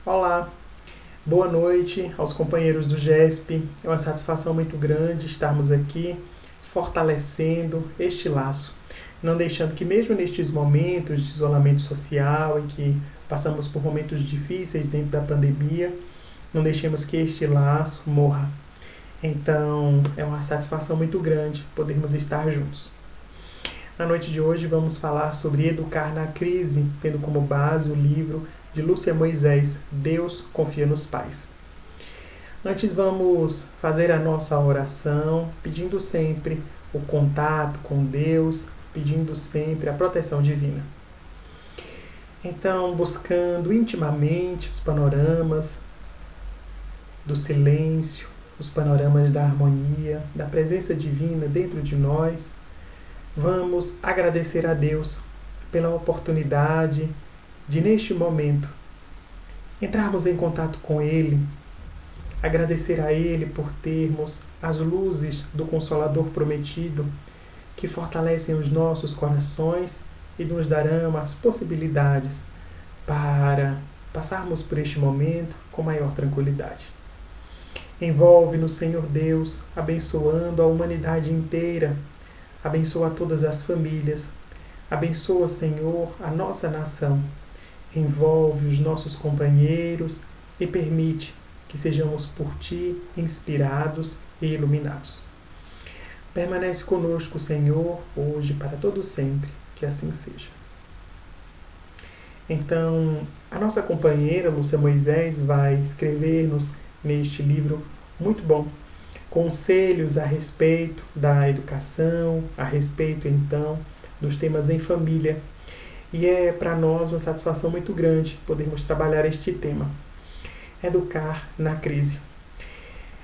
Olá, boa noite aos companheiros do GESP. É uma satisfação muito grande estarmos aqui fortalecendo este laço, não deixando que mesmo nestes momentos de isolamento social e que passamos por momentos difíceis dentro da pandemia, não deixemos que este laço morra. Então, é uma satisfação muito grande podermos estar juntos. Na noite de hoje vamos falar sobre educar na crise, tendo como base o livro de Lúcia Moisés, Deus confia nos pais. Antes vamos fazer a nossa oração, pedindo sempre o contato com Deus, pedindo sempre a proteção divina. Então, buscando intimamente os panoramas do silêncio, os panoramas da harmonia, da presença divina dentro de nós, vamos agradecer a Deus pela oportunidade de, neste momento, entrarmos em contato com Ele, agradecer a Ele por termos as luzes do Consolador prometido que fortalecem os nossos corações e nos darão as possibilidades para passarmos por este momento com maior tranquilidade. Envolve-nos, Senhor Deus, abençoando a humanidade inteira, abençoa todas as famílias, abençoa, Senhor, a nossa nação, envolve os nossos companheiros e permite que sejamos por Ti inspirados e iluminados. Permanece conosco, Senhor, hoje para todo sempre, que assim seja. Então, a nossa companheira Lúcia Moisés vai escrever-nos neste livro muito bom, conselhos a respeito da educação, a respeito então dos temas em família. E é para nós uma satisfação muito grande podermos trabalhar este tema, educar na crise.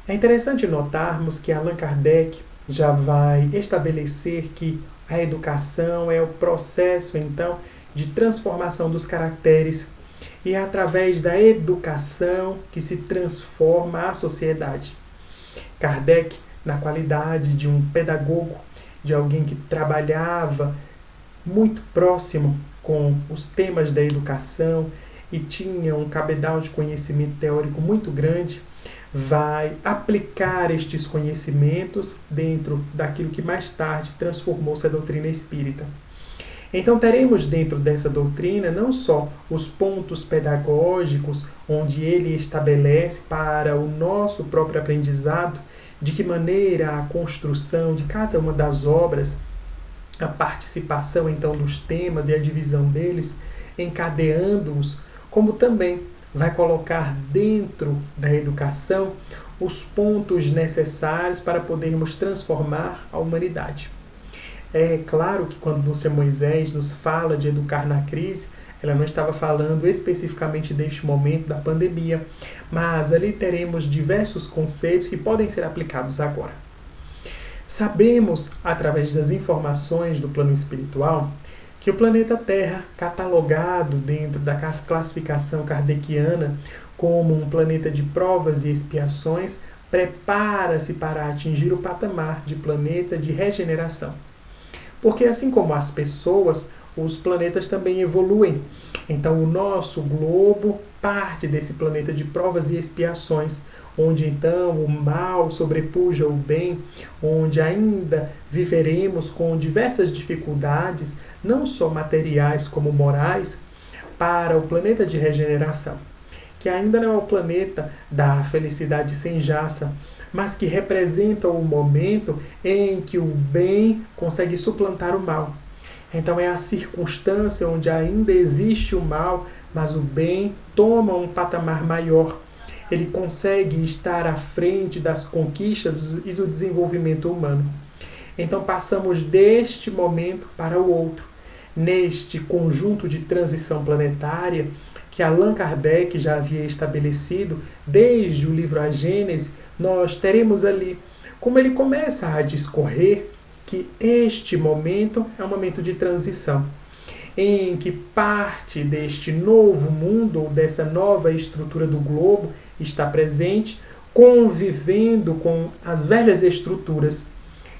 É interessante notarmos que Allan Kardec já vai estabelecer que a educação é o processo então de transformação dos caracteres e é através da educação que se transforma a sociedade. Kardec, na qualidade de um pedagogo, de alguém que trabalhava muito próximo com os temas da educação e tinha um cabedal de conhecimento teórico muito grande, vai aplicar estes conhecimentos dentro daquilo que mais tarde transformou-se a doutrina espírita. Então teremos dentro dessa doutrina não só os pontos pedagógicos, onde ele estabelece para o nosso próprio aprendizado, de que maneira a construção de cada uma das obras, a participação então dos temas e a divisão deles, encadeando-os, como também vai colocar dentro da educação os pontos necessários para podermos transformar a humanidade. É claro que quando Lúcia Moisés nos fala de educar na crise, ela não estava falando especificamente deste momento da pandemia, mas ali teremos diversos conceitos que podem ser aplicados agora. Sabemos, através das informações do plano espiritual, que o planeta Terra, catalogado dentro da classificação kardeciana como um planeta de provas e expiações, prepara-se para atingir o patamar de planeta de regeneração. Porque assim como as pessoas, os planetas também evoluem. Então o nosso globo parte desse planeta de provas e expiações, onde então o mal sobrepuja o bem, onde ainda viveremos com diversas dificuldades, não só materiais como morais, para o planeta de regeneração, que ainda não é o planeta da felicidade sem jaça, mas que representa o momento em que o bem consegue suplantar o mal. Então é a circunstância onde ainda existe o mal, mas o bem toma um patamar maior. Ele consegue estar à frente das conquistas e do desenvolvimento humano. Então passamos deste momento para o outro, neste conjunto de transição planetária que Allan Kardec já havia estabelecido desde o livro A Gênese. Nós teremos ali, como ele começa a discorrer, que este momento é um momento de transição, em que parte deste novo mundo, ou dessa nova estrutura do globo, está presente, convivendo com as velhas estruturas.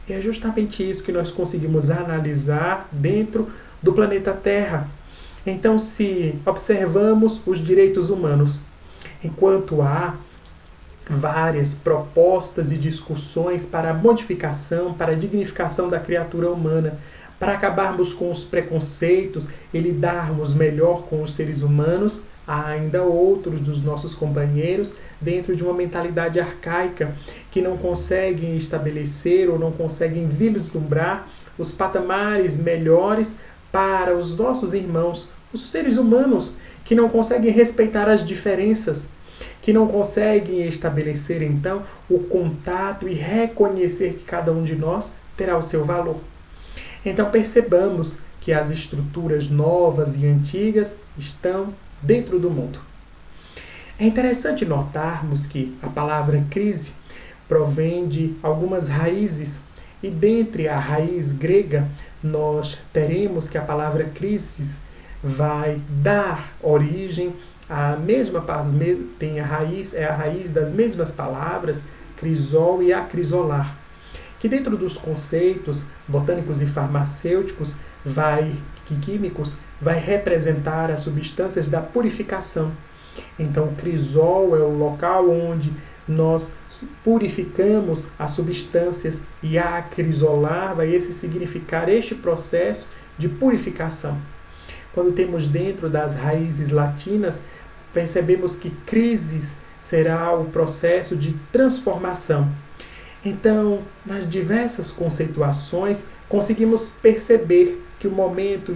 E é justamente isso que nós conseguimos analisar dentro do planeta Terra. Então, se observamos os direitos humanos, Enquanto há várias propostas e discussões para a modificação, para a dignificação da criatura humana, para acabarmos com os preconceitos e lidarmos melhor com os seres humanos, há ainda outros dos nossos companheiros dentro de uma mentalidade arcaica que não conseguem estabelecer ou não conseguem vislumbrar os patamares melhores para os nossos irmãos, os seres humanos, que não conseguem respeitar as diferenças, que não conseguem estabelecer, então, o contato e reconhecer que cada um de nós terá o seu valor. Então, percebamos que as estruturas novas e antigas estão dentro do mundo. É interessante notarmos que a palavra crise provém de algumas raízes, e dentre a raiz grega, nós teremos que a palavra crisis vai dar origem à mesma, tem a raiz, é a raiz das mesmas palavras, crisol e acrisolar, que dentro dos conceitos botânicos e farmacêuticos, químicos, vai representar as substâncias da purificação. Então, o crisol é o local onde nós purificamos as substâncias, e a acrisolar vai significar este processo de purificação. Quando temos dentro das raízes latinas, percebemos que crisis será o processo de transformação. Então, nas diversas conceituações, conseguimos perceber que o momento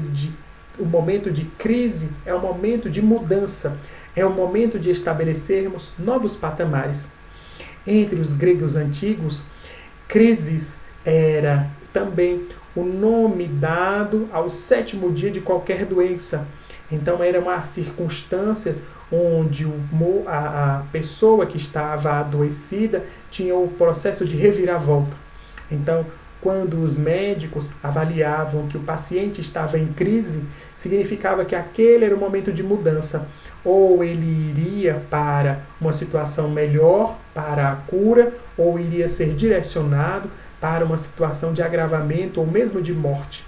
de crise é o momento de mudança, é o momento de estabelecermos novos patamares. Entre os gregos antigos, crisis era também o nome dado ao 7º dia de qualquer doença. Então, eram as circunstâncias onde a pessoa que estava adoecida tinha o processo de reviravolta. Então, quando os médicos avaliavam que o paciente estava em crise, significava que aquele era o momento de mudança. Ou ele iria para uma situação melhor, para a cura, ou iria ser direcionado para uma situação de agravamento ou mesmo de morte.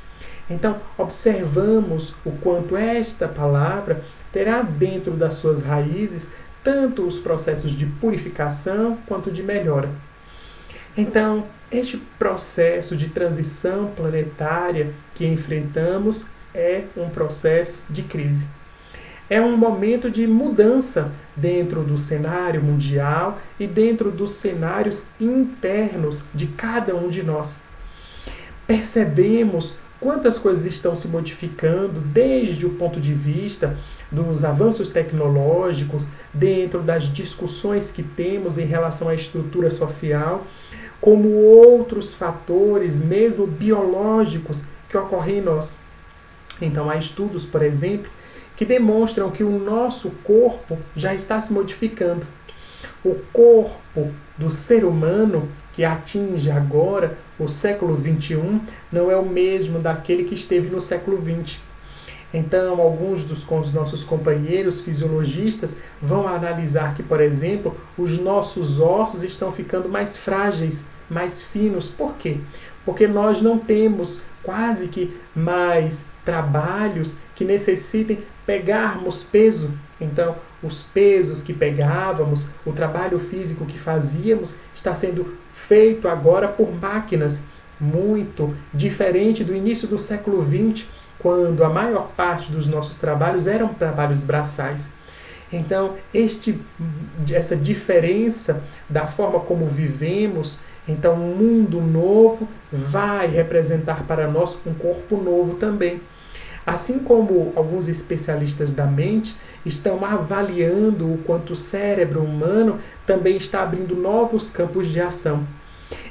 Então, observamos o quanto esta palavra terá dentro das suas raízes tanto os processos de purificação quanto de melhora. Então, este processo de transição planetária que enfrentamos é um processo de crise. É um momento de mudança dentro do cenário mundial e dentro dos cenários internos de cada um de nós. Percebemos quantas coisas estão se modificando desde o ponto de vista dos avanços tecnológicos, dentro das discussões que temos em relação à estrutura social, como outros fatores, mesmo biológicos, que ocorrem em nós. Então, há estudos, por exemplo, que demonstram que o nosso corpo já está se modificando. O corpo do ser humano, que atinge agora o século XXI, não é o mesmo daquele que esteve no século XX. Então, alguns dos nossos companheiros fisiologistas vão analisar que, por exemplo, os nossos ossos estão ficando mais frágeis, mais finos. Por quê? Porque nós não temos quase que mais trabalhos que necessitem pegarmos peso. Então, os pesos que pegávamos, o trabalho físico que fazíamos, está sendo feito agora por máquinas, muito diferente do início do século XX, quando a maior parte dos nossos trabalhos eram trabalhos braçais. Então, essa diferença da forma como vivemos, então um mundo novo vai representar para nós um corpo novo também. Assim como alguns especialistas da mente estão avaliando o quanto o cérebro humano também está abrindo novos campos de ação.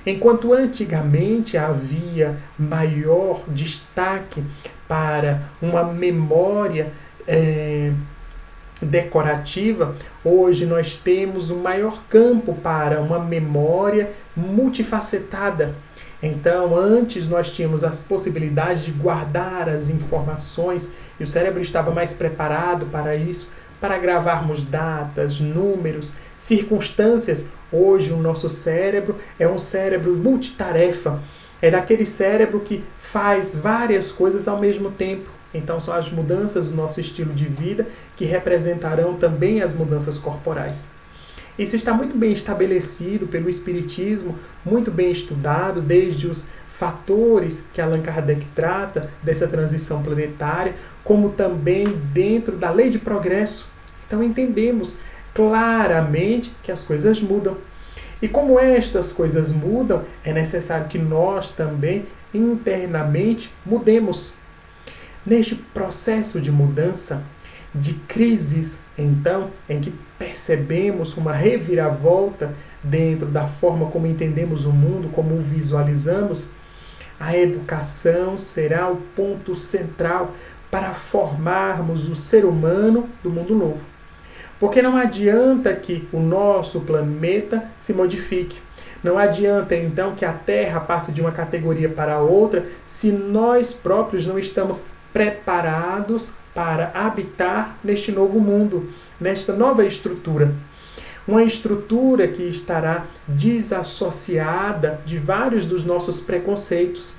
Enquanto antigamente havia maior destaque para uma memória decorativa, hoje nós temos um maior campo para uma memória multifacetada. Então, antes nós tínhamos as possibilidades de guardar as informações e o cérebro estava mais preparado para isso, para gravarmos datas, números, circunstâncias. Hoje o nosso cérebro é um cérebro multitarefa. É daquele cérebro que faz várias coisas ao mesmo tempo. Então são as mudanças do nosso estilo de vida que representarão também as mudanças corporais. Isso está muito bem estabelecido pelo Espiritismo, muito bem estudado, desde os fatores que Allan Kardec trata dessa transição planetária, como também dentro da lei de progresso. Então entendemos claramente que as coisas mudam. E como estas coisas mudam, é necessário que nós também internamente mudemos. Neste processo de mudança, de crises, então, em que percebemos uma reviravolta dentro da forma como entendemos o mundo, como o visualizamos, a educação será o ponto central para formarmos o ser humano do mundo novo. Porque não adianta que o nosso planeta se modifique. Não adianta, então, que a Terra passe de uma categoria para outra se nós próprios não estamos preparados para habitar neste novo mundo, nesta nova estrutura. Uma estrutura que estará desassociada de vários dos nossos preconceitos,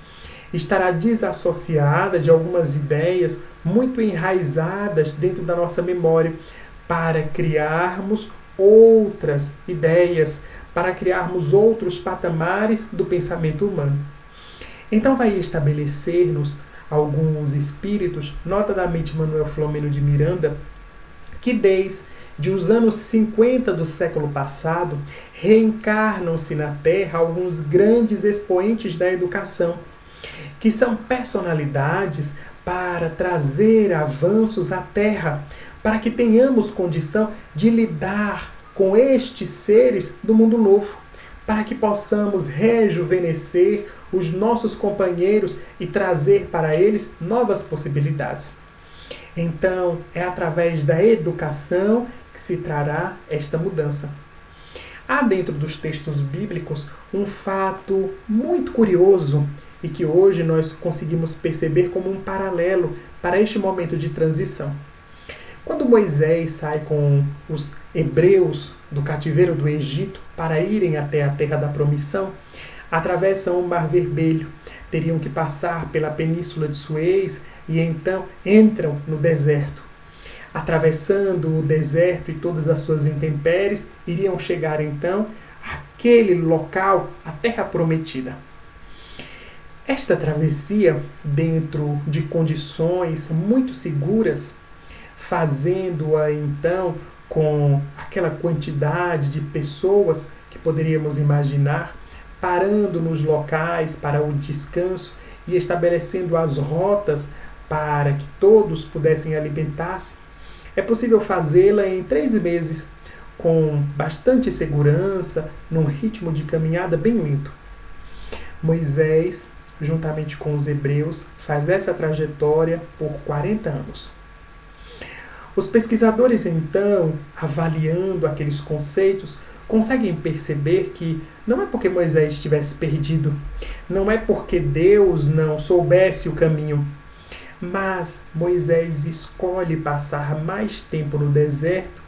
estará desassociada de algumas ideias muito enraizadas dentro da nossa memória, para criarmos outras ideias, para criarmos outros patamares do pensamento humano. Então vai estabelecer-nos alguns espíritos, notadamente Manuel Filomeno de Miranda, que desde os anos 50 do século passado reencarnam-se na Terra alguns grandes expoentes da educação, que são personalidades para trazer avanços à Terra, para que tenhamos condição de lidar com estes seres do mundo novo, para que possamos rejuvenescer os nossos companheiros e trazer para eles novas possibilidades. Então, é através da educação que se trará esta mudança. Há dentro dos textos bíblicos um fato muito curioso e que hoje nós conseguimos perceber como um paralelo para este momento de transição. Quando Moisés sai com os hebreus do cativeiro do Egito para irem até a terra da promissão, atravessam o Mar Vermelho, teriam que passar pela península de Suez e então entram no deserto. Atravessando o deserto e todas as suas intempéries, iriam chegar então àquele local, a terra prometida. Esta travessia, dentro de condições muito seguras, fazendo-a então com aquela quantidade de pessoas que poderíamos imaginar, parando nos locais para o descanso e estabelecendo as rotas para que todos pudessem alimentar-se, é possível fazê-la em 3 meses, com bastante segurança, num ritmo de caminhada bem lento. Moisés, juntamente com os hebreus, faz essa trajetória por 40 anos. Os pesquisadores, então, avaliando aqueles conceitos, conseguem perceber que não é porque Moisés estivesse perdido, não é porque Deus não soubesse o caminho, mas Moisés escolhe passar mais tempo no deserto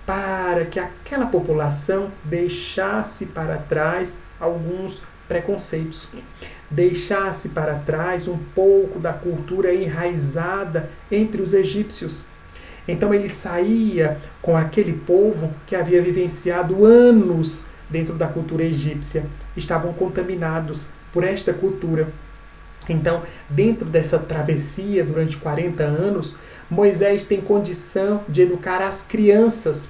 para que aquela população deixasse para trás alguns preconceitos, deixasse para trás um pouco da cultura enraizada entre os egípcios. Então ele saía com aquele povo que havia vivenciado anos dentro da cultura egípcia. Estavam contaminados por esta cultura. Então, dentro dessa travessia, durante 40 anos, Moisés tem condição de educar as crianças,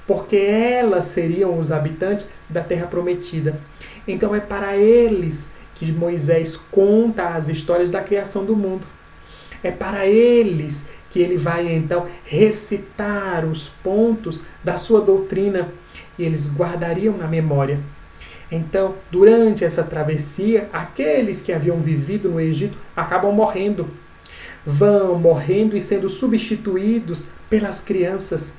porque elas seriam os habitantes da Terra Prometida. Então é para eles que Moisés conta as histórias da criação do mundo. É para eles que ele vai então recitar os pontos da sua doutrina e eles guardariam na memória. Então, durante essa travessia, aqueles que haviam vivido no Egito acabam morrendo. Vão morrendo e sendo substituídos pelas crianças.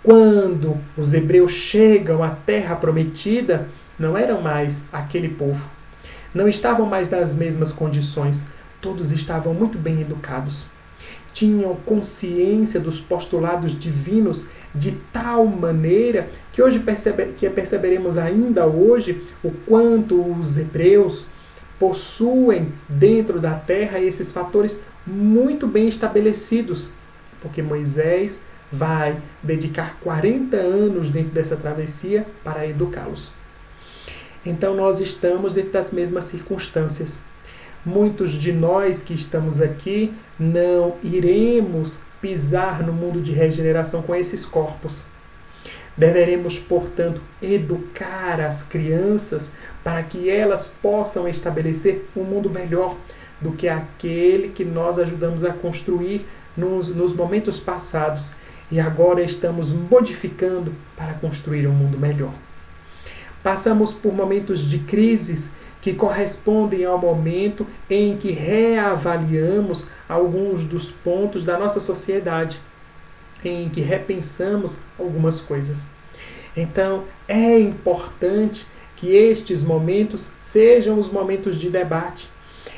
Quando os hebreus chegam à Terra Prometida, não eram mais aquele povo. Não estavam mais nas mesmas condições. Todos estavam muito bem educados. Tinham consciência dos postulados divinos de tal maneira que hoje perceberemos ainda hoje o quanto os hebreus possuem dentro da terra esses fatores muito bem estabelecidos, porque Moisés vai dedicar 40 anos dentro dessa travessia para educá-los. Então nós estamos dentro das mesmas circunstâncias. Muitos de nós que estamos aqui não iremos pisar no mundo de regeneração com esses corpos. Deveremos, portanto, educar as crianças para que elas possam estabelecer um mundo melhor do que aquele que nós ajudamos a construir nos momentos passados e agora estamos modificando para construir um mundo melhor. Passamos por momentos de crises que correspondem ao momento em que reavaliamos alguns dos pontos da nossa sociedade, em que repensamos algumas coisas. Então, é importante que estes momentos sejam os momentos de debate,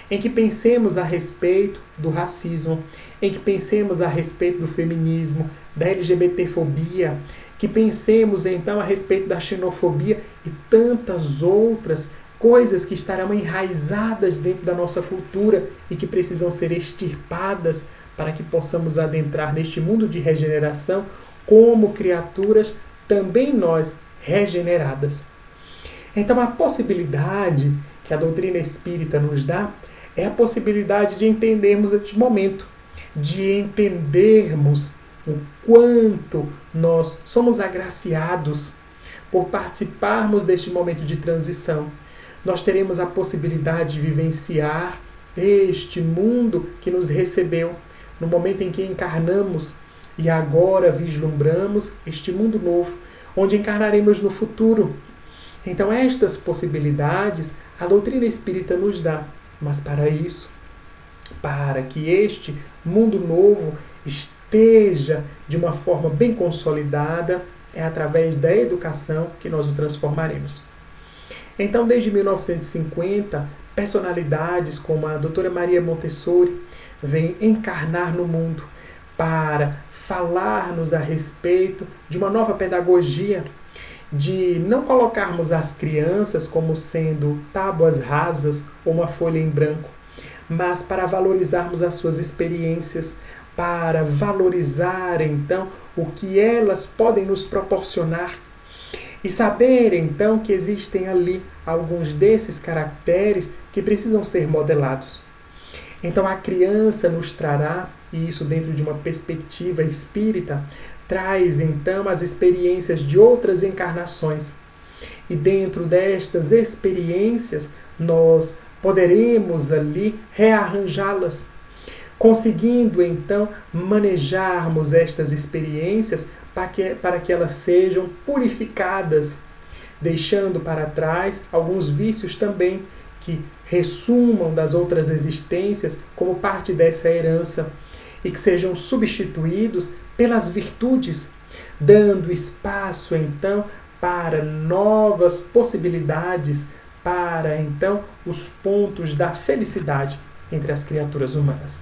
em que pensemos a respeito do racismo, em que pensemos a respeito do feminismo, da LGBTfobia, que pensemos então a respeito da xenofobia e tantas outras coisas que estarão enraizadas dentro da nossa cultura e que precisam ser extirpadas para que possamos adentrar neste mundo de regeneração como criaturas também nós regeneradas. Então a possibilidade que a doutrina espírita nos dá é a possibilidade de entendermos este momento, de entendermos o quanto nós somos agraciados por participarmos deste momento de transição. Nós teremos a possibilidade de vivenciar este mundo que nos recebeu no momento em que encarnamos e agora vislumbramos este mundo novo, onde encarnaremos no futuro. Então estas possibilidades a doutrina espírita nos dá, mas para isso, para que este mundo novo esteja de uma forma bem consolidada, é através da educação que nós o transformaremos. Então, desde 1950, personalidades como a doutora Maria Montessori vêm encarnar no mundo para falar-nos a respeito de uma nova pedagogia, de não colocarmos as crianças como sendo tábuas rasas ou uma folha em branco, mas para valorizarmos as suas experiências, para valorizar então o que elas podem nos proporcionar e saber então que existem ali alguns desses caracteres que precisam ser modelados. Então a criança nos trará, e isso dentro de uma perspectiva espírita, traz então as experiências de outras encarnações. E dentro destas experiências nós poderemos ali rearranjá-las, conseguindo então manejarmos estas experiências para que elas sejam purificadas, deixando para trás alguns vícios também que ressumam das outras existências como parte dessa herança e que sejam substituídos pelas virtudes, dando espaço então para novas possibilidades, para então os pontos da felicidade entre as criaturas humanas.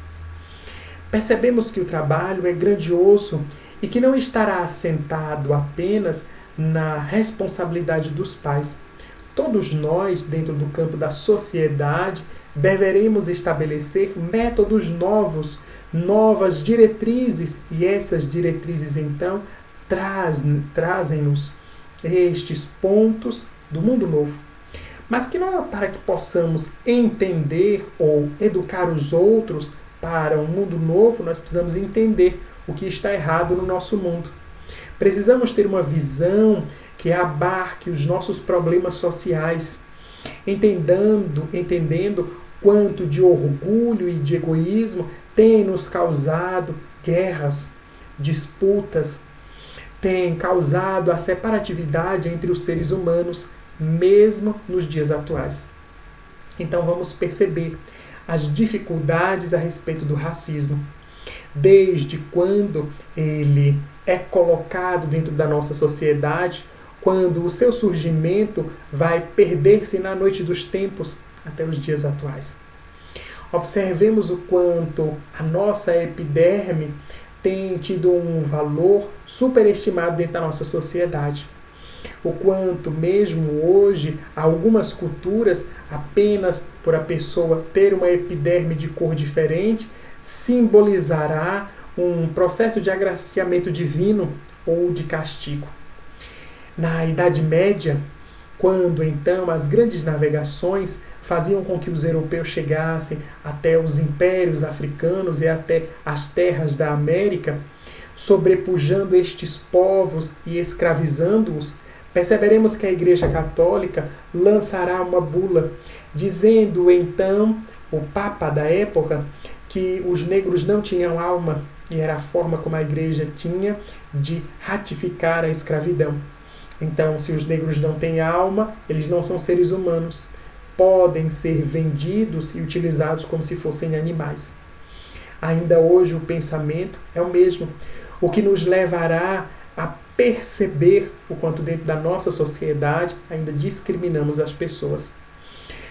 Percebemos que o trabalho é grandioso e que não estará assentado apenas na responsabilidade dos pais. Todos nós, dentro do campo da sociedade, deveremos estabelecer métodos novos, novas diretrizes, e essas diretrizes, então, trazem-nos estes pontos do mundo novo. Mas que não é para que possamos entender ou educar os outros para um mundo novo, nós precisamos entender o que está errado no nosso mundo. Precisamos ter uma visão que abarque os nossos problemas sociais, entendendo quanto de orgulho e de egoísmo tem nos causado guerras, disputas, tem causado a separatividade entre os seres humanos, mesmo nos dias atuais. Então vamos perceber as dificuldades a respeito do racismo, desde quando ele é colocado dentro da nossa sociedade, quando o seu surgimento vai perder-se na noite dos tempos até os dias atuais. Observemos o quanto a nossa epiderme tem tido um valor superestimado dentro da nossa sociedade. O quanto mesmo hoje, algumas culturas, apenas por a pessoa ter uma epiderme de cor diferente, simbolizará um processo de agraciamento divino ou de castigo. Na Idade Média, quando então as grandes navegações faziam com que os europeus chegassem até os impérios africanos e até as terras da América, sobrepujando estes povos e escravizando-os, perceberemos que a Igreja Católica lançará uma bula, dizendo então o Papa da época que os negros não tinham alma, e era a forma como a Igreja tinha de ratificar a escravidão. Então, se os negros não têm alma, eles não são seres humanos. Podem ser vendidos e utilizados como se fossem animais. Ainda hoje o pensamento é o mesmo, o que nos levará a perceber o quanto dentro da nossa sociedade ainda discriminamos as pessoas.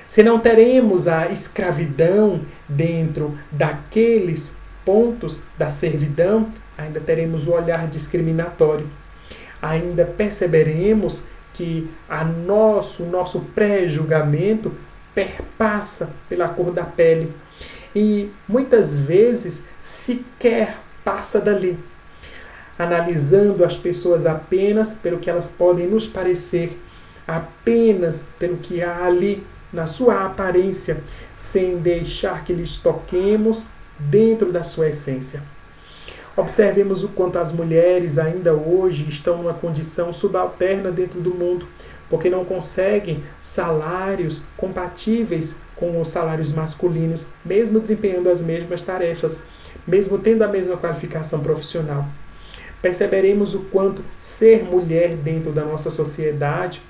Se não teremos a escravidão dentro daqueles pontos da servidão, ainda teremos o olhar discriminatório. Ainda perceberemos que o nosso pré-julgamento perpassa pela cor da pele e muitas vezes sequer passa dali, analisando as pessoas apenas pelo que elas podem nos parecer, apenas pelo que há ali na sua aparência, sem deixar que lhes toquemos dentro da sua essência. Observemos o quanto as mulheres ainda hoje estão numa condição subalterna dentro do mundo, porque não conseguem salários compatíveis com os salários masculinos, mesmo desempenhando as mesmas tarefas, mesmo tendo a mesma qualificação profissional. Perceberemos o quanto ser mulher dentro da nossa sociedade,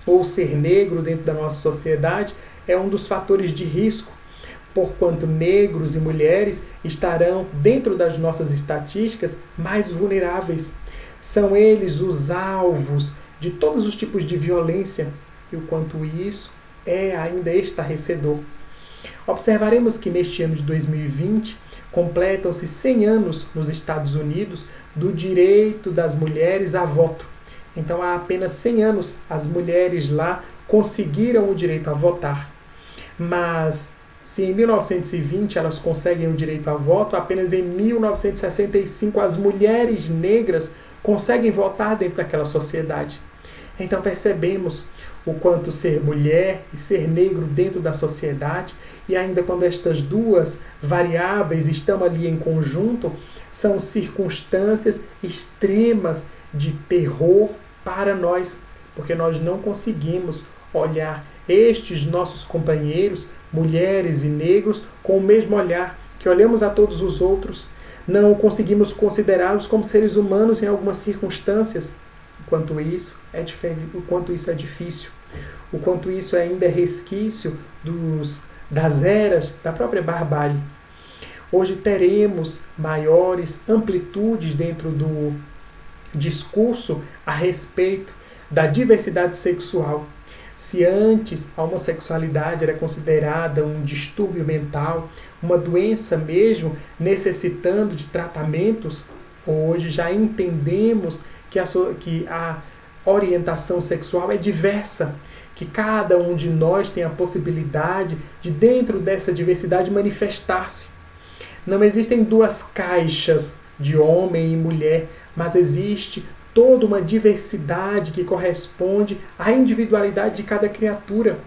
ou ser negro dentro da nossa sociedade, é um dos fatores de risco, porquanto negros e mulheres estarão dentro das nossas estatísticas mais vulneráveis. São eles os alvos de todos os tipos de violência, e o quanto isso é ainda estarrecedor. Observaremos que neste ano de 2020 completam-se 100 anos nos Estados Unidos do direito das mulheres a voto. Então há apenas 100 anos as mulheres lá conseguiram o direito a votar. Mas se em 1920 elas conseguem o direito a voto, apenas em 1965 as mulheres negras conseguem votar dentro daquela sociedade. Então percebemos o quanto ser mulher e ser negro dentro da sociedade, e ainda quando estas duas variáveis estão ali em conjunto, são circunstâncias extremas de terror para nós, porque nós não conseguimos olhar estes nossos companheiros, mulheres e negros, com o mesmo olhar que olhamos a todos os outros. Não conseguimos considerá-los como seres humanos em algumas circunstâncias. O quanto isso é difícil, o quanto isso ainda é resquício das eras da própria barbárie. Hoje teremos maiores amplitudes dentro do discurso a respeito da diversidade sexual. Se antes a homossexualidade era considerada um distúrbio mental, uma doença mesmo, necessitando de tratamentos, hoje já entendemos que a orientação sexual é diversa, que cada um de nós tem a possibilidade de, dentro dessa diversidade, manifestar-se. Não existem duas caixas de homem e mulher, mas existe toda uma diversidade que corresponde à individualidade de cada criatura.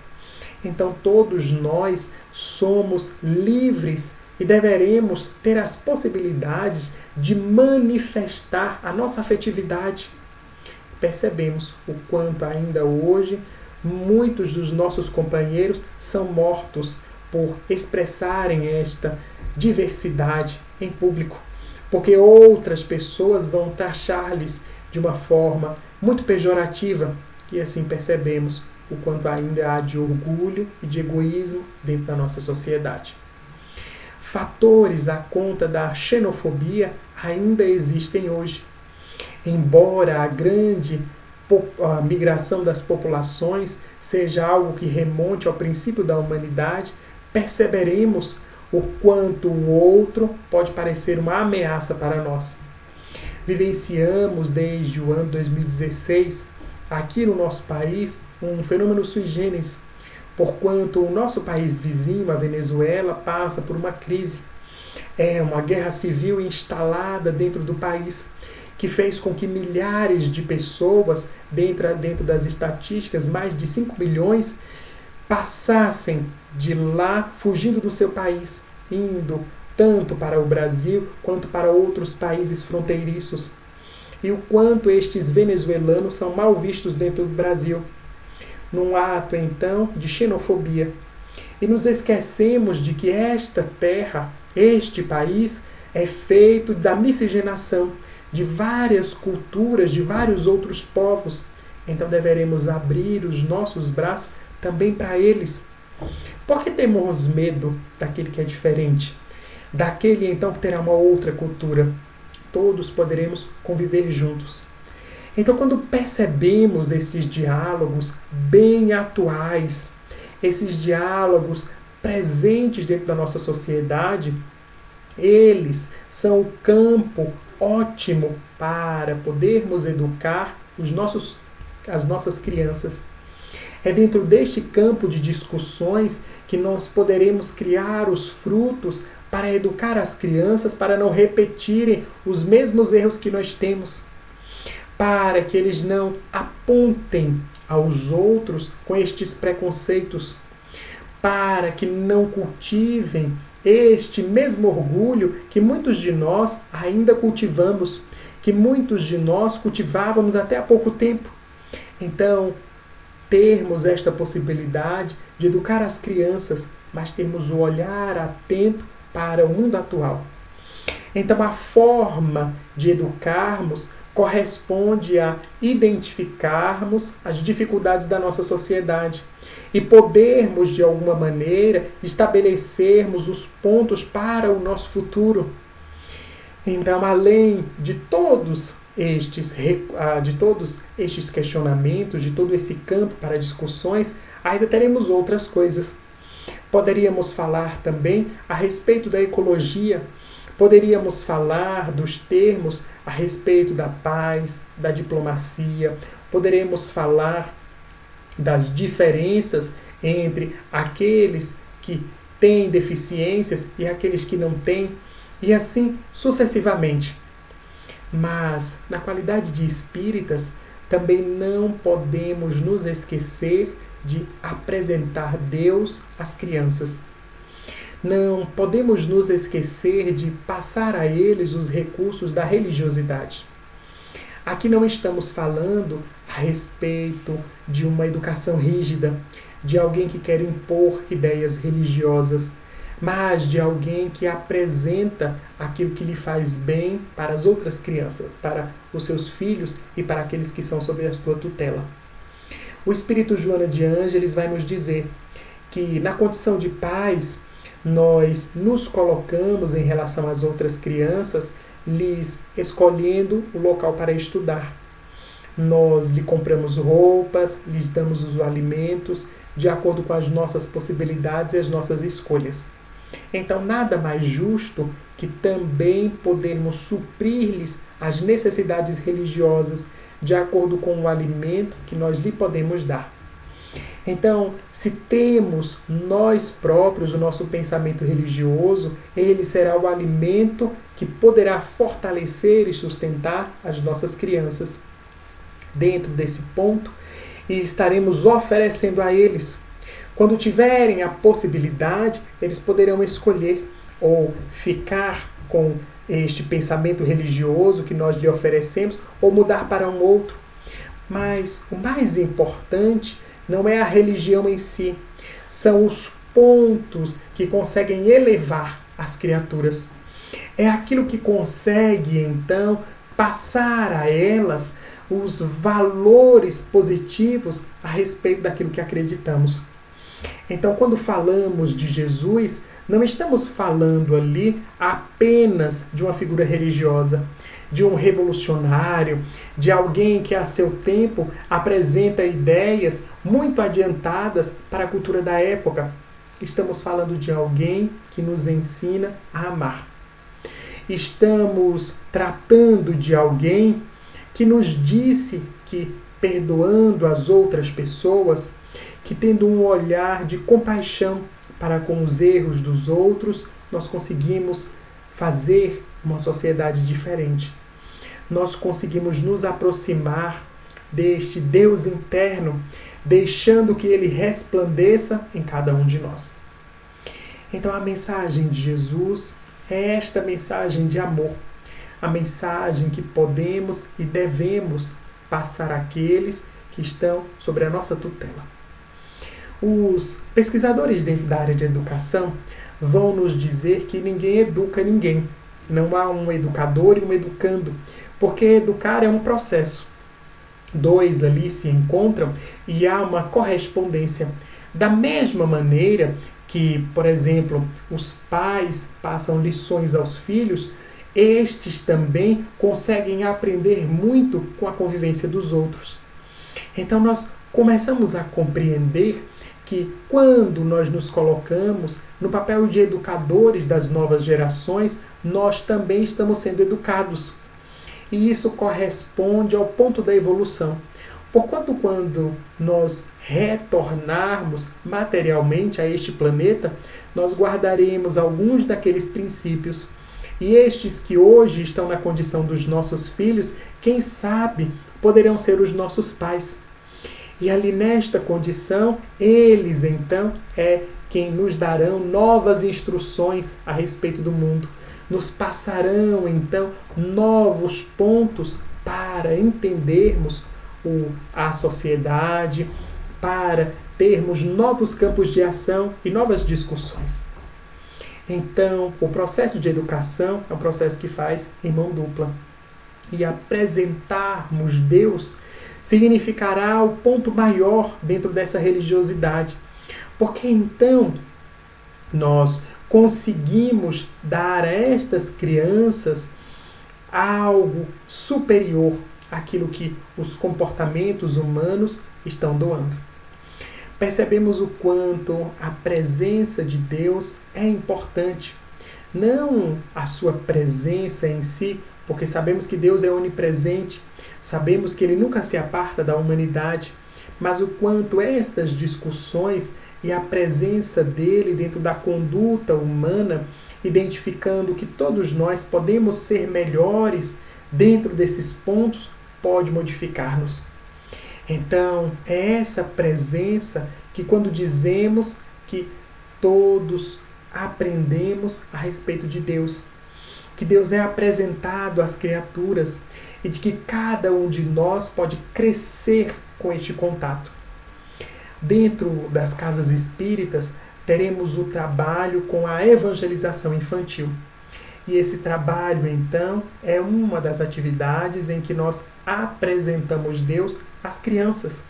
Então todos nós somos livres e deveremos ter as possibilidades de manifestar a nossa afetividade. Percebemos o quanto ainda hoje muitos dos nossos companheiros são mortos por expressarem esta diversidade em público, porque outras pessoas vão taxar-lhes de uma forma muito pejorativa, e assim percebemos o quanto ainda há de orgulho e de egoísmo dentro da nossa sociedade. Fatores à conta da xenofobia ainda existem hoje. Embora a grande migração das populações seja algo que remonte ao princípio da humanidade, perceberemos o quanto o outro pode parecer uma ameaça para nós. Vivenciamos desde o ano 2016, aqui no nosso país, um fenômeno sui generis, porquanto o nosso país vizinho, a Venezuela, passa por uma crise. É uma guerra civil instalada dentro do país, que fez com que milhares de pessoas, dentro das estatísticas, mais de 5 milhões, passassem de lá fugindo do seu país, indo tanto para o Brasil quanto para outros países fronteiriços. E o quanto estes venezuelanos são mal vistos dentro do Brasil, num ato então de xenofobia. E nos esquecemos de que esta terra, este país, é feito da miscigenação de várias culturas, de vários outros povos. Então deveremos abrir os nossos braços também para eles. Por que temos medo daquele que é diferente? Daquele então que terá uma outra cultura? Todos poderemos conviver juntos. Então, quando percebemos esses diálogos bem atuais, esses diálogos presentes dentro da nossa sociedade, eles são o campo ótimo para podermos educar as nossas crianças. É dentro deste campo de discussões que nós poderemos criar os frutos para educar as crianças, para não repetirem os mesmos erros que nós temos, para que eles não apontem aos outros com estes preconceitos, para que não cultivem este mesmo orgulho que muitos de nós ainda cultivamos, que muitos de nós cultivávamos até há pouco tempo. Então, termos esta possibilidade de educar as crianças, mas termos o olhar atento para o mundo atual. Então, a forma de educarmos corresponde a identificarmos as dificuldades da nossa sociedade e podermos, de alguma maneira, estabelecermos os pontos para o nosso futuro. Então, além de todos estes questionamentos, de todo esse campo para discussões, ainda teremos outras coisas. Poderíamos falar também a respeito da ecologia, poderíamos falar dos termos a respeito da paz, da diplomacia, poderemos falar das diferenças entre aqueles que têm deficiências e aqueles que não têm, e assim sucessivamente. Mas, na qualidade de espíritas, também não podemos nos esquecer de apresentar Deus às crianças. Não podemos nos esquecer de passar a eles os recursos da religiosidade. Aqui não estamos falando a respeito de uma educação rígida, de alguém que quer impor ideias religiosas, mas de alguém que apresenta aquilo que lhe faz bem para as outras crianças, para os seus filhos e para aqueles que são sob a sua tutela. O Espírito Joana de Ângeles vai nos dizer que na condição de pais, nós nos colocamos em relação às outras crianças, lhes escolhendo o local para estudar. Nós lhe compramos roupas, lhes damos os alimentos, de acordo com as nossas possibilidades e as nossas escolhas. Então, nada mais justo que também podermos suprir-lhes as necessidades religiosas, de acordo com o alimento que nós lhe podemos dar. Então, se temos nós próprios o nosso pensamento religioso, ele será o alimento que poderá fortalecer e sustentar as nossas crianças. Dentro desse ponto, e estaremos oferecendo a eles. Quando tiverem a possibilidade, eles poderão escolher ou ficar com este pensamento religioso que nós lhe oferecemos ou mudar para um outro. Mas o mais importante não é a religião em si, são os pontos que conseguem elevar as criaturas. É aquilo que consegue, então, passar a elas os valores positivos a respeito daquilo que acreditamos. Então, quando falamos de Jesus, não estamos falando ali apenas de uma figura religiosa, de um revolucionário, de alguém que a seu tempo apresenta ideias muito adiantadas para a cultura da época. Estamos falando de alguém que nos ensina a amar. Estamos tratando de alguém que nos disse que, perdoando as outras pessoas, que tendo um olhar de compaixão para com os erros dos outros, nós conseguimos fazer uma sociedade diferente. Nós conseguimos nos aproximar deste Deus interno, deixando que Ele resplandeça em cada um de nós. Então a mensagem de Jesus é esta mensagem de amor, a mensagem que podemos e devemos passar àqueles que estão sobre a nossa tutela. Os pesquisadores dentro da área de educação vão nos dizer que ninguém educa ninguém. Não há um educador e um educando, porque educar é um processo. Dois ali se encontram e há uma correspondência. Da mesma maneira que, por exemplo, os pais passam lições aos filhos, estes também conseguem aprender muito com a convivência dos outros. Então nós começamos a compreender que quando nós nos colocamos no papel de educadores das novas gerações, nós também estamos sendo educados. E isso corresponde ao ponto da evolução. Porquanto quando nós retornarmos materialmente a este planeta, nós guardaremos alguns daqueles princípios. E estes que hoje estão na condição dos nossos filhos, quem sabe poderão ser os nossos pais. E ali nesta condição, eles então é quem nos darão novas instruções a respeito do mundo. Nos passarão então novos pontos para entendermos a sociedade, para termos novos campos de ação e novas discussões. Então, o processo de educação é um processo que faz em mão dupla. E apresentarmos Deus significará o ponto maior dentro dessa religiosidade. Porque então nós conseguimos dar a estas crianças algo superior àquilo que os comportamentos humanos estão doando. Percebemos o quanto a presença de Deus é importante. Não a sua presença em si, porque sabemos que Deus é onipresente, sabemos que Ele nunca se aparta da humanidade, mas o quanto estas discussões e a presença dele dentro da conduta humana, identificando que todos nós podemos ser melhores dentro desses pontos, pode modificar-nos. Então, é essa presença que quando dizemos que todos aprendemos a respeito de Deus, que Deus é apresentado às criaturas e de que cada um de nós pode crescer com este contato. Dentro das casas espíritas, teremos o trabalho com a evangelização infantil. E esse trabalho, então, é uma das atividades em que nós apresentamos Deus às crianças.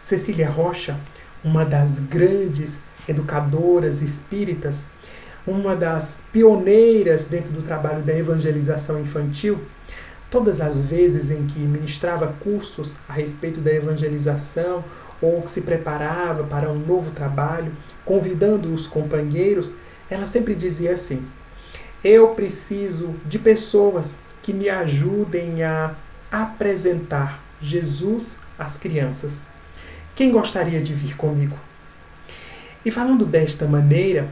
Cecília Rocha, uma das grandes educadoras espíritas, uma das pioneiras dentro do trabalho da evangelização infantil, todas as vezes em que ministrava cursos a respeito da evangelização ou que se preparava para um novo trabalho, convidando os companheiros, ela sempre dizia assim: eu preciso de pessoas que me ajudem a apresentar Jesus às crianças. Quem gostaria de vir comigo? E falando desta maneira,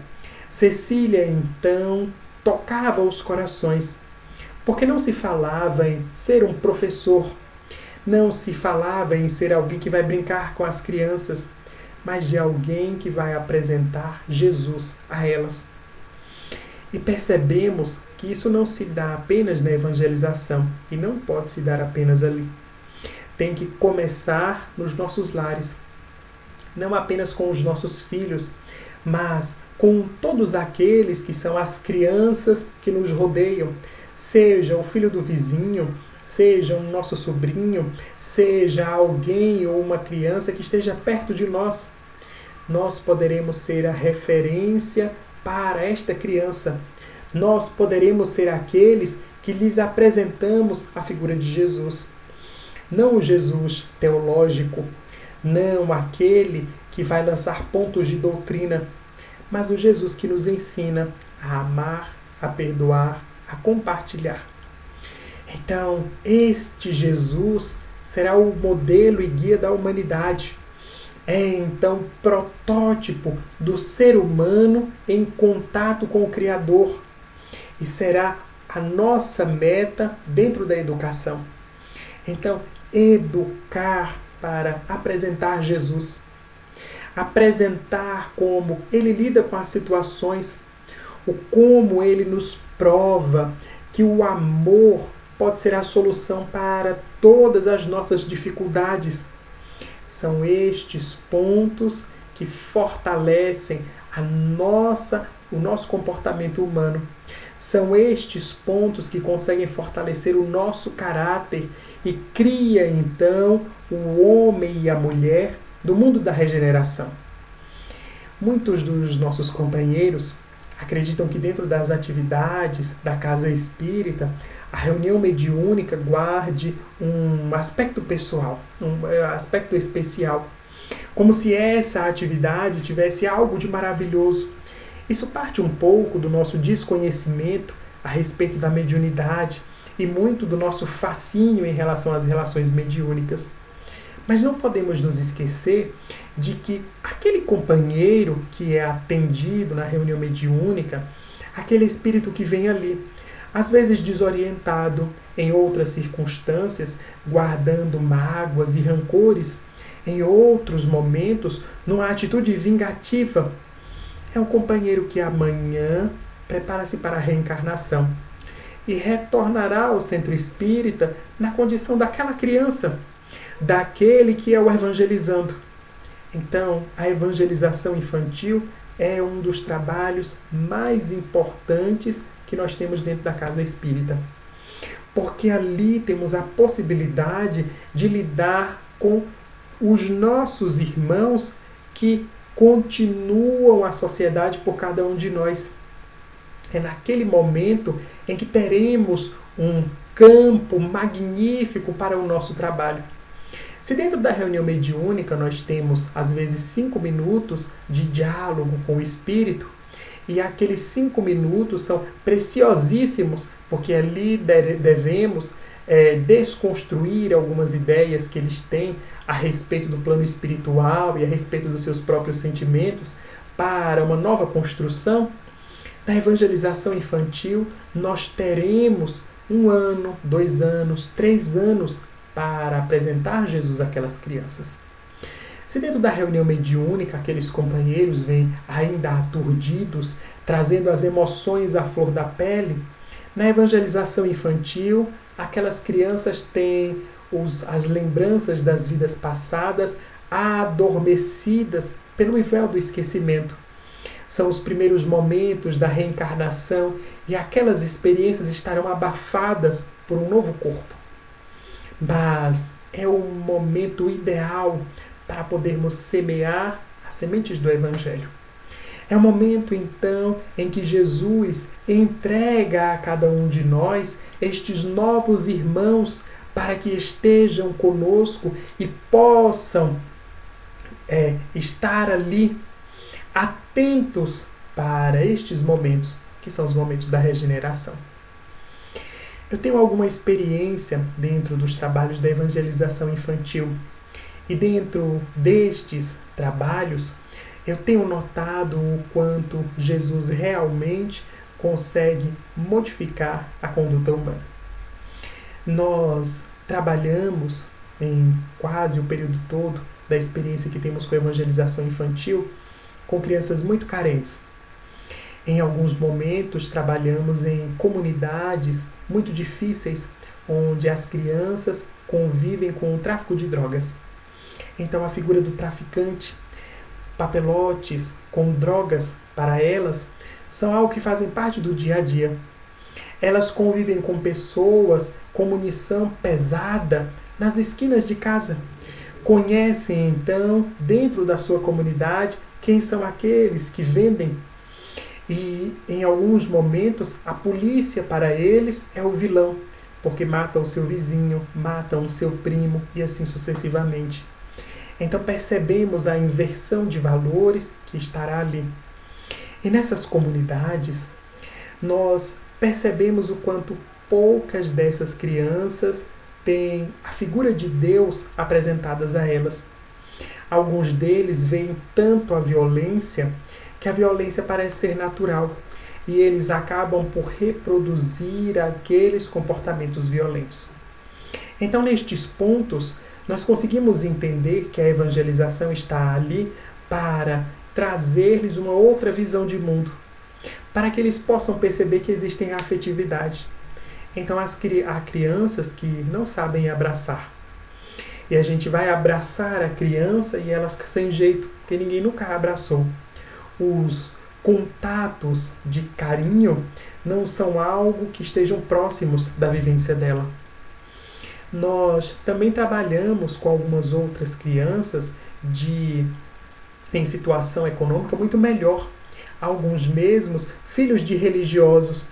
Cecília então tocava os corações, porque não se falava em ser um professor, não se falava em ser alguém que vai brincar com as crianças, mas de alguém que vai apresentar Jesus a elas. E percebemos que isso não se dá apenas na evangelização e não pode se dar apenas ali. Tem que começar nos nossos lares, não apenas com os nossos filhos, mas com todos aqueles que são as crianças que nos rodeiam, seja o filho do vizinho, seja um nosso sobrinho, seja alguém ou uma criança que esteja perto de nós. Nós poderemos ser a referência para esta criança. Nós poderemos ser aqueles que lhes apresentamos a figura de Jesus. Não o Jesus teológico, não aquele que vai lançar pontos de doutrina, mas o Jesus que nos ensina a amar, a perdoar, a compartilhar. Então, este Jesus será o modelo e guia da humanidade. É então protótipo do ser humano em contato com o Criador. e será a nossa meta dentro da educação. Então, educar para apresentar Jesus. Apresentar como ele lida com as situações, o como ele nos prova que o amor pode ser a solução para todas as nossas dificuldades. São estes pontos que fortalecem o nosso comportamento humano. São estes pontos que conseguem fortalecer o nosso caráter e cria então o homem e a mulher do mundo da regeneração. Muitos dos nossos companheiros acreditam que dentro das atividades da casa espírita, a reunião mediúnica guarde um aspecto pessoal, um aspecto especial, como se essa atividade tivesse algo de maravilhoso. Isso parte um pouco do nosso desconhecimento a respeito da mediunidade e muito do nosso fascínio em relação às relações mediúnicas. Mas não podemos nos esquecer de que aquele companheiro que é atendido na reunião mediúnica, aquele espírito que vem ali, às vezes desorientado, em outras circunstâncias, guardando mágoas e rancores, em outros momentos, numa atitude vingativa, é um companheiro que amanhã prepara-se para a reencarnação e retornará ao centro espírita na condição daquela criança, daquele que é o evangelizando. Então, a evangelização infantil é um dos trabalhos mais importantes que nós temos dentro da casa espírita. Porque ali temos a possibilidade de lidar com os nossos irmãos que continuam a sociedade por cada um de nós. É naquele momento em que teremos um campo magnífico para o nosso trabalho. Se dentro da reunião mediúnica nós temos, às vezes, 5 minutos de diálogo com o espírito, e aqueles 5 minutos são preciosíssimos, porque ali devemos desconstruir algumas ideias que eles têm a respeito do plano espiritual e a respeito dos seus próprios sentimentos para uma nova construção. Na evangelização infantil, nós teremos 1 ano, 2 anos, 3 anos para apresentar Jesus àquelas crianças. Se dentro da reunião mediúnica aqueles companheiros vêm ainda aturdidos, trazendo as emoções à flor da pele, na evangelização infantil, aquelas crianças têm as lembranças das vidas passadas adormecidas pelo véu do esquecimento. São os primeiros momentos da reencarnação e aquelas experiências estarão abafadas por um novo corpo. Mas é o momento ideal para podermos semear as sementes do Evangelho. É o momento, então, em que Jesus entrega a cada um de nós estes novos irmãos para que estejam conosco e possam estar ali atentos para estes momentos, que são os momentos da regeneração. Eu tenho alguma experiência dentro dos trabalhos da evangelização infantil. E dentro destes trabalhos, eu tenho notado o quanto Jesus realmente consegue modificar a conduta humana. Nós trabalhamos em quase o período todo da experiência que temos com a evangelização infantil com crianças muito carentes. Em alguns momentos, trabalhamos em comunidades muito difíceis, onde as crianças convivem com o tráfico de drogas. Então, a figura do traficante, papelotes com drogas para elas, são algo que fazem parte do dia a dia. Elas convivem com pessoas com munição pesada nas esquinas de casa. Conhecem, então, dentro da sua comunidade, quem são aqueles que vendem. E, em alguns momentos, a polícia para eles é o vilão, porque matam o seu vizinho, matam o seu primo e assim sucessivamente. Então percebemos a inversão de valores que estará ali. E nessas comunidades, nós percebemos o quanto poucas dessas crianças têm a figura de Deus apresentadas a elas. Alguns deles veem tanto a violência que a violência parece ser natural. e eles acabam por reproduzir aqueles comportamentos violentos. Então, nestes pontos, nós conseguimos entender que a evangelização está ali para trazer-lhes uma outra visão de mundo, para que eles possam perceber que existem afetividade. Então, há crianças que não sabem abraçar. E a gente vai abraçar a criança e ela fica sem jeito, porque ninguém nunca a abraçou. Os contatos de carinho não são algo que estejam próximos da vivência dela. Nós também trabalhamos com algumas outras crianças em situação econômica muito melhor. Alguns mesmos filhos de religiosos.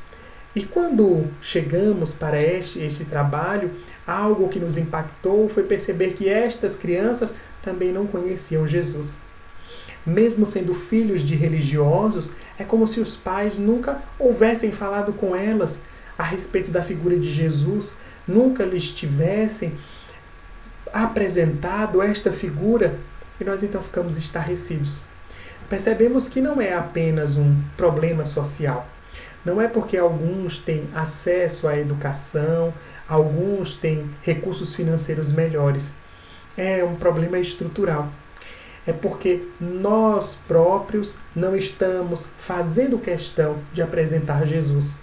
E quando chegamos para este trabalho, algo que nos impactou foi perceber que estas crianças também não conheciam Jesus. Mesmo sendo filhos de religiosos, é como se os pais nunca houvessem falado com elas a respeito da figura de Jesus, nunca lhes tivessem apresentado esta figura, e nós então ficamos estarrecidos. Percebemos que não é apenas um problema social. Não é porque alguns têm acesso à educação, alguns têm recursos financeiros melhores. É um problema estrutural. É porque nós próprios não estamos fazendo questão de apresentar Jesus.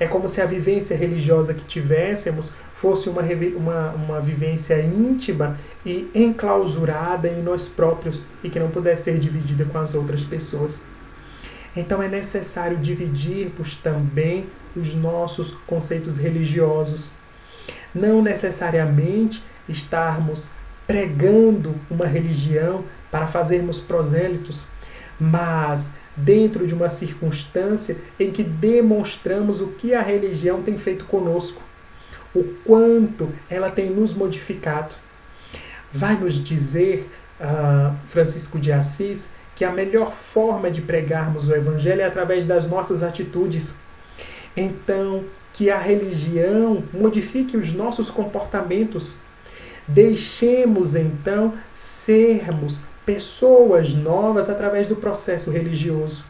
É como se a vivência religiosa que tivéssemos fosse uma vivência íntima e enclausurada em nós próprios e que não pudesse ser dividida com as outras pessoas. Então é necessário dividirmos também os nossos conceitos religiosos. Não necessariamente estarmos pregando uma religião para fazermos prosélitos, mas dentro de uma circunstância em que demonstramos o que a religião tem feito conosco, o quanto ela tem nos modificado. Vai nos dizer Francisco de Assis que a melhor forma de pregarmos o Evangelho é através das nossas atitudes. Então, que a religião modifique os nossos comportamentos. Deixemos, então, sermos pessoas novas através do processo religioso.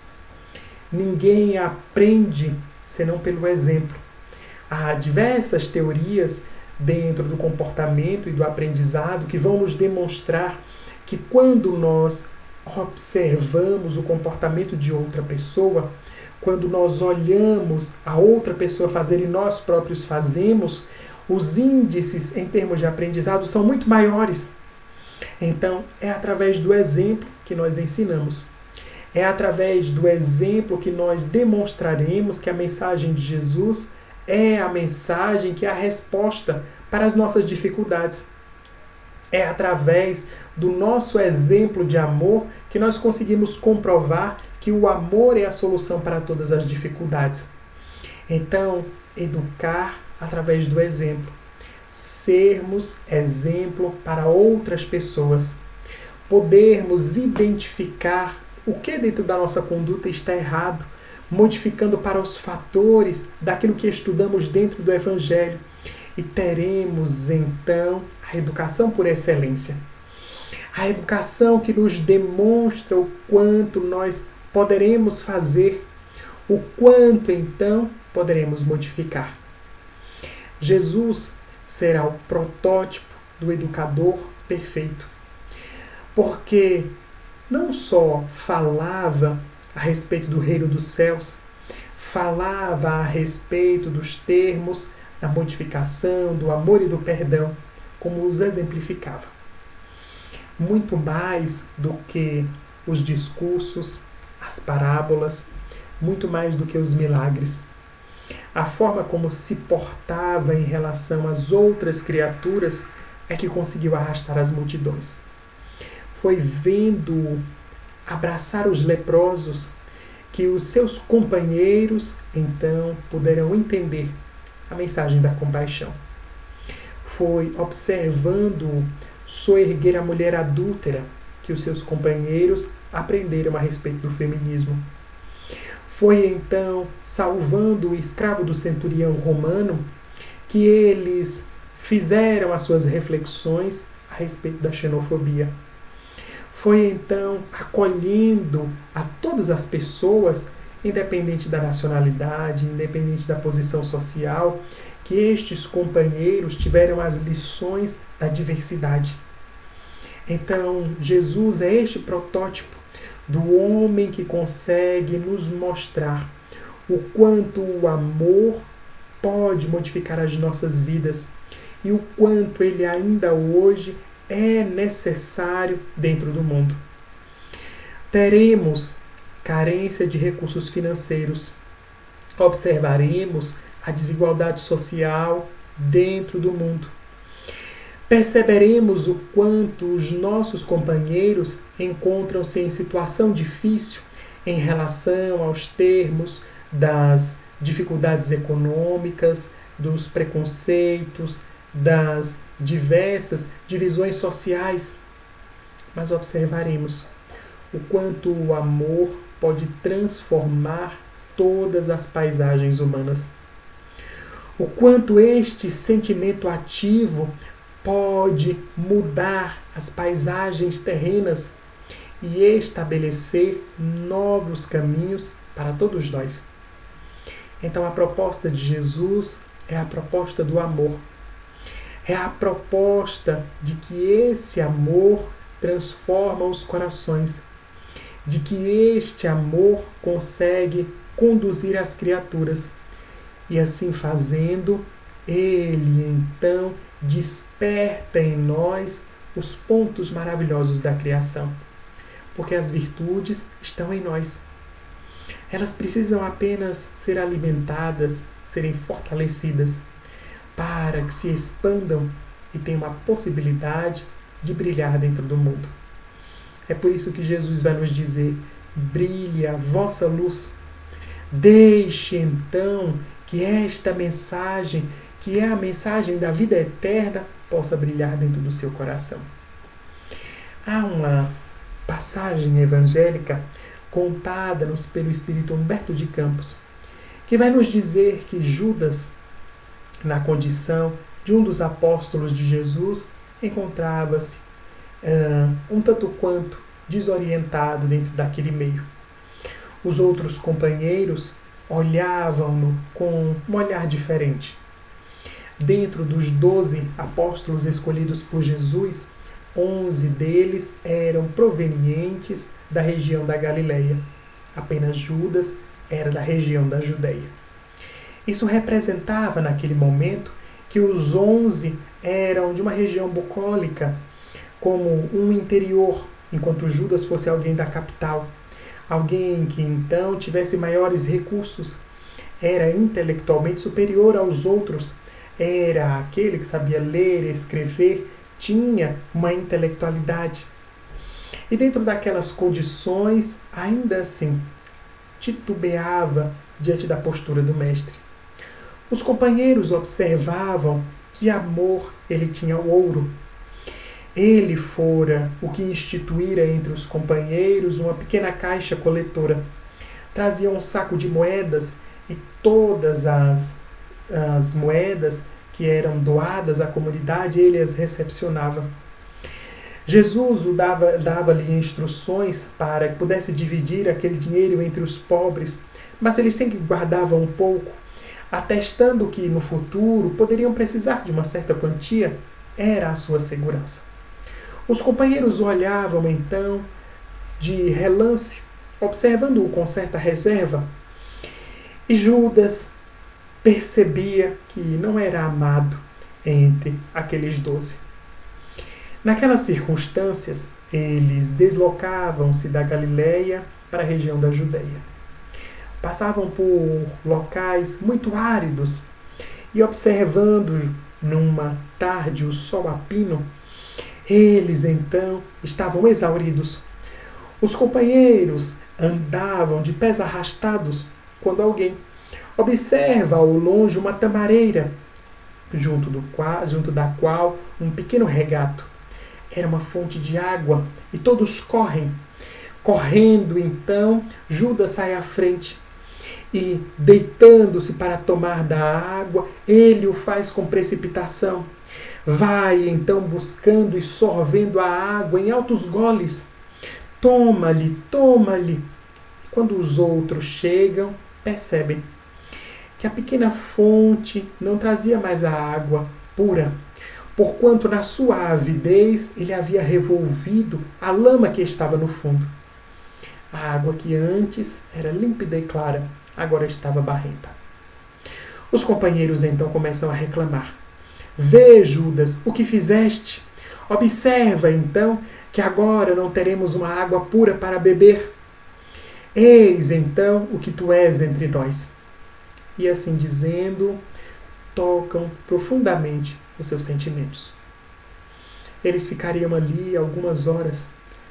Ninguém aprende senão pelo exemplo. Há diversas teorias dentro do comportamento e do aprendizado que vão nos demonstrar que quando nós observamos o comportamento de outra pessoa, quando nós olhamos a outra pessoa fazer e nós próprios fazemos, os índices em termos de aprendizado são muito maiores. Então, é através do exemplo que nós ensinamos. É através do exemplo que nós demonstraremos que a mensagem de Jesus é a mensagem que é a resposta para as nossas dificuldades. É através do nosso exemplo de amor que nós conseguimos comprovar que o amor é a solução para todas as dificuldades. Então, educar através do exemplo. Sermos exemplo para outras pessoas. Podermos identificar o que dentro da nossa conduta está errado, modificando para os fatores daquilo que estudamos dentro do Evangelho. E teremos, então, a educação por excelência. A educação que nos demonstra o quanto nós poderemos fazer, o quanto, então, poderemos modificar. Jesus será o protótipo do educador perfeito, porque não só falava a respeito do reino dos céus, falava a respeito dos termos da modificação, do amor e do perdão, como os exemplificava. Muito mais do que os discursos, as parábolas, muito mais do que os milagres. A forma como se portava em relação às outras criaturas é que conseguiu arrastar as multidões. Foi vendo abraçar os leprosos que os seus companheiros, então, puderam entender a mensagem da compaixão. Foi observando soerguer a mulher adúltera que os seus companheiros aprenderam a respeito do feminismo. Foi então salvando o escravo do centurião romano que eles fizeram as suas reflexões a respeito da xenofobia. Foi então acolhendo a todas as pessoas independente da nacionalidade, independente da posição social, que estes companheiros tiveram as lições da diversidade. Então, Jesus é este protótipo do homem que consegue nos mostrar o quanto o amor pode modificar as nossas vidas e o quanto ele ainda hoje é necessário dentro do mundo. Teremos carência de recursos financeiros. Observaremos a desigualdade social dentro do mundo. Perceberemos o quanto os nossos companheiros encontram-se em situação difícil em relação aos termos das dificuldades econômicas, dos preconceitos, das diversas divisões sociais. Mas observaremos o quanto o amor pode transformar todas as paisagens humanas. O quanto este sentimento ativo pode mudar as paisagens terrenas e estabelecer novos caminhos para todos nós. Então a proposta de Jesus é a proposta do amor. É a proposta de que esse amor transforma os corações, de que este amor consegue conduzir as criaturas. E assim fazendo, ele então desperta em nós os pontos maravilhosos da criação. Porque as virtudes estão em nós. Elas precisam apenas ser alimentadas, serem fortalecidas, para que se expandam e tenham a possibilidade de brilhar dentro do mundo. É por isso que Jesus vai nos dizer: brilhe a vossa luz. Deixe então que esta mensagem, que é a mensagem da vida eterna, possa brilhar dentro do seu coração. Há uma passagem evangélica contada-nos pelo Espírito Humberto de Campos, que vai nos dizer que Judas, na condição de um dos apóstolos de Jesus, encontrava-se um tanto quanto desorientado dentro daquele meio. Os outros companheiros olhavam-no com um olhar diferente. Dentro dos 12 apóstolos escolhidos por Jesus, 11 deles eram provenientes da região da Galileia. Apenas Judas era da região da Judeia. Isso representava, naquele momento, que os 11 eram de uma região bucólica, como um interior, enquanto Judas fosse alguém da capital. Alguém que então tivesse maiores recursos, era intelectualmente superior aos outros, era aquele que sabia ler e escrever, tinha uma intelectualidade. E dentro daquelas condições, ainda assim, titubeava diante da postura do mestre. Os companheiros observavam que amor ele tinha o ouro. Ele fora o que instituíra entre os companheiros uma pequena caixa coletora. Trazia um saco de moedas e todas as moedas que eram doadas à comunidade, ele as recepcionava. Jesus dava-lhe instruções para que pudesse dividir aquele dinheiro entre os pobres, mas ele sempre guardava um pouco, atestando que no futuro poderiam precisar de uma certa quantia. Era a sua segurança. Os companheiros olhavam então de relance, observando-o com certa reserva, e Judas percebia que não era amado entre aqueles 12. Naquelas circunstâncias, eles deslocavam-se da Galileia para a região da Judeia. Passavam por locais muito áridos e, observando numa tarde o sol a pino, eles então estavam exauridos. Os companheiros andavam de pés arrastados quando alguém observa ao longe uma tamareira, junto da qual um pequeno regato. Era uma fonte de água e todos correm. Correndo então, Judas sai à frente e, deitando-se para tomar da água, ele o faz com precipitação. Vai então buscando e sorvendo a água em altos goles. Toma-lhe, toma-lhe. quando os outros chegam, percebem que a pequena fonte não trazia mais a água pura, porquanto na sua avidez ele havia revolvido a lama que estava no fundo. A água que antes era límpida e clara, agora estava barrenta. Os companheiros então começam a reclamar. Vê, Judas, o que fizeste? Observa, então, que agora não teremos uma água pura para beber. Eis, então, o que tu és entre nós. E assim dizendo, tocam profundamente os seus sentimentos. Eles ficariam ali algumas horas,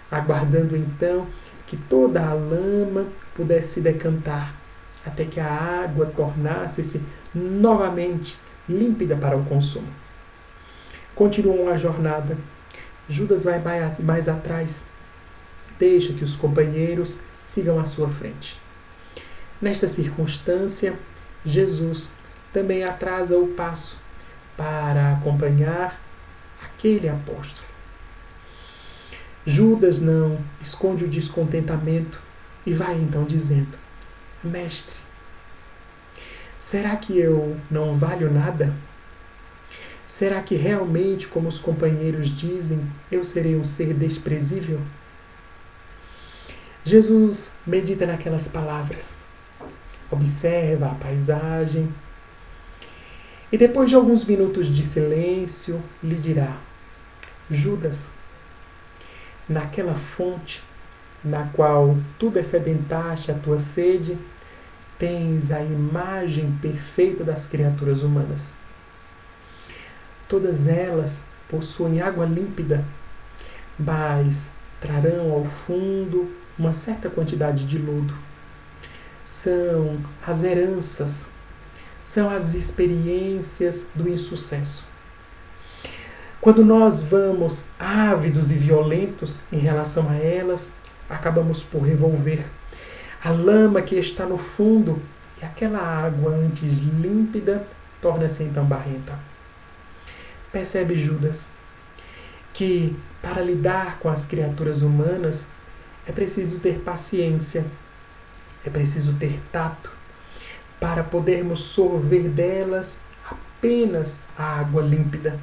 aguardando então que toda a lama pudesse se decantar, até que a água tornasse-se novamente límpida para o consumo. Continuam a jornada. Judas vai mais atrás. Deixa que os companheiros sigam à sua frente. Nesta circunstância, Jesus também atrasa o passo para acompanhar aquele apóstolo. Judas não esconde o descontentamento e vai então dizendo: Mestre, será que eu não valho nada? Será que realmente, como os companheiros dizem, eu serei um ser desprezível? Jesus medita naquelas palavras, observa a paisagem e depois de alguns minutos de silêncio lhe dirá: Judas, naquela fonte na qual tu descedentaste a tua sede, tens a imagem perfeita das criaturas humanas. Todas elas possuem água límpida, mas trarão ao fundo uma certa quantidade de lodo. São as heranças, são as experiências do insucesso. Quando nós vamos ávidos e violentos em relação a elas, acabamos por revolver a lama que está no fundo, e aquela água antes límpida torna-se então barrenta. Percebe, Judas, que para lidar com as criaturas humanas é preciso ter paciência, é preciso ter tato, para podermos sorver delas apenas a água límpida,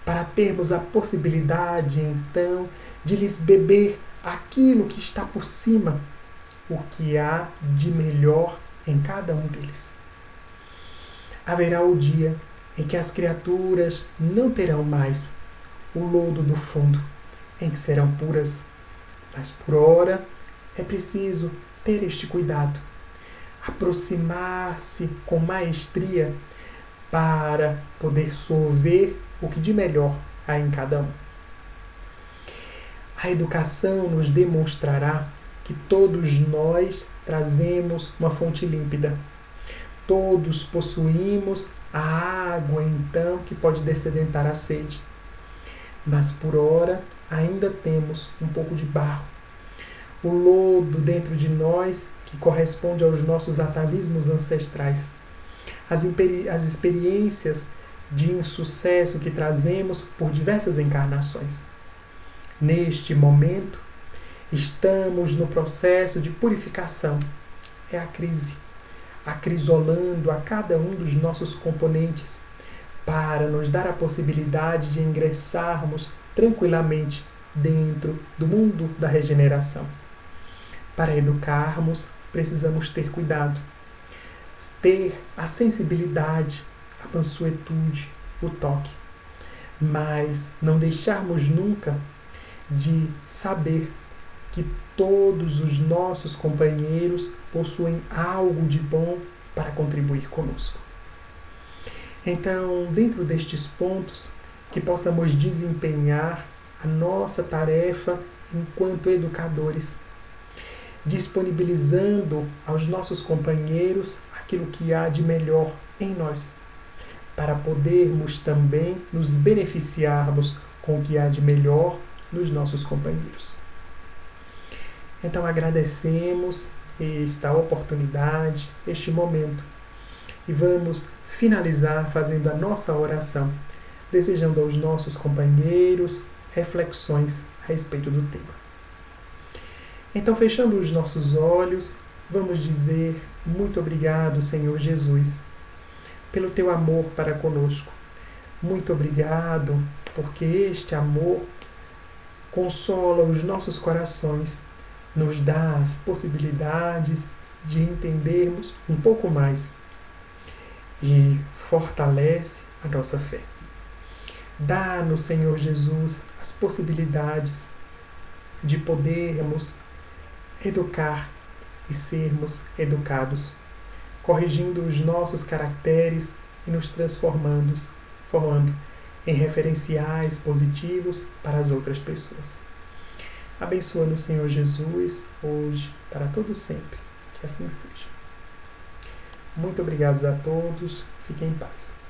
para termos a possibilidade, então, de lhes beber aquilo que está por cima, o que há de melhor em cada um deles. Haverá o dia em que as criaturas não terão mais o lodo do fundo, em que serão puras, mas por ora é preciso ter este cuidado, aproximar-se com maestria para poder sorver o que de melhor há em cada um. A educação nos demonstrará que todos nós trazemos uma fonte límpida. Todos possuímos a água, então, que pode descedentar a sede. Mas, por ora, ainda temos um pouco de barro. O lodo dentro de nós, que corresponde aos nossos atavismos ancestrais. As experiências de insucesso que trazemos por diversas encarnações. Neste momento, estamos no processo de purificação. É a crise, acrisolando a cada um dos nossos componentes para nos dar a possibilidade de ingressarmos tranquilamente dentro do mundo da regeneração. Para educarmos, precisamos ter cuidado, ter a sensibilidade, a mansuetude, o toque, mas não deixarmos nunca de saber que todos os nossos companheiros possuem algo de bom para contribuir conosco. Então, dentro destes pontos, que possamos desempenhar a nossa tarefa enquanto educadores, disponibilizando aos nossos companheiros aquilo que há de melhor em nós, para podermos também nos beneficiarmos com o que há de melhor nos nossos companheiros. Então agradecemos esta oportunidade, este momento, e vamos finalizar fazendo a nossa oração, desejando aos nossos companheiros reflexões a respeito do tema. Então, fechando os nossos olhos, vamos dizer muito obrigado, Senhor Jesus, pelo teu amor para conosco. Muito obrigado, porque este amor consola os nossos corações, nos dá as possibilidades de entendermos um pouco mais e fortalece a nossa fé. Dá-nos, Senhor Jesus, as possibilidades de podermos educar e sermos educados, corrigindo os nossos caracteres e nos formando em referenciais positivos para as outras pessoas. Abençoa-nos, Senhor Jesus, hoje, para todo sempre. Que assim seja. Muito obrigado a todos. Fiquem em paz.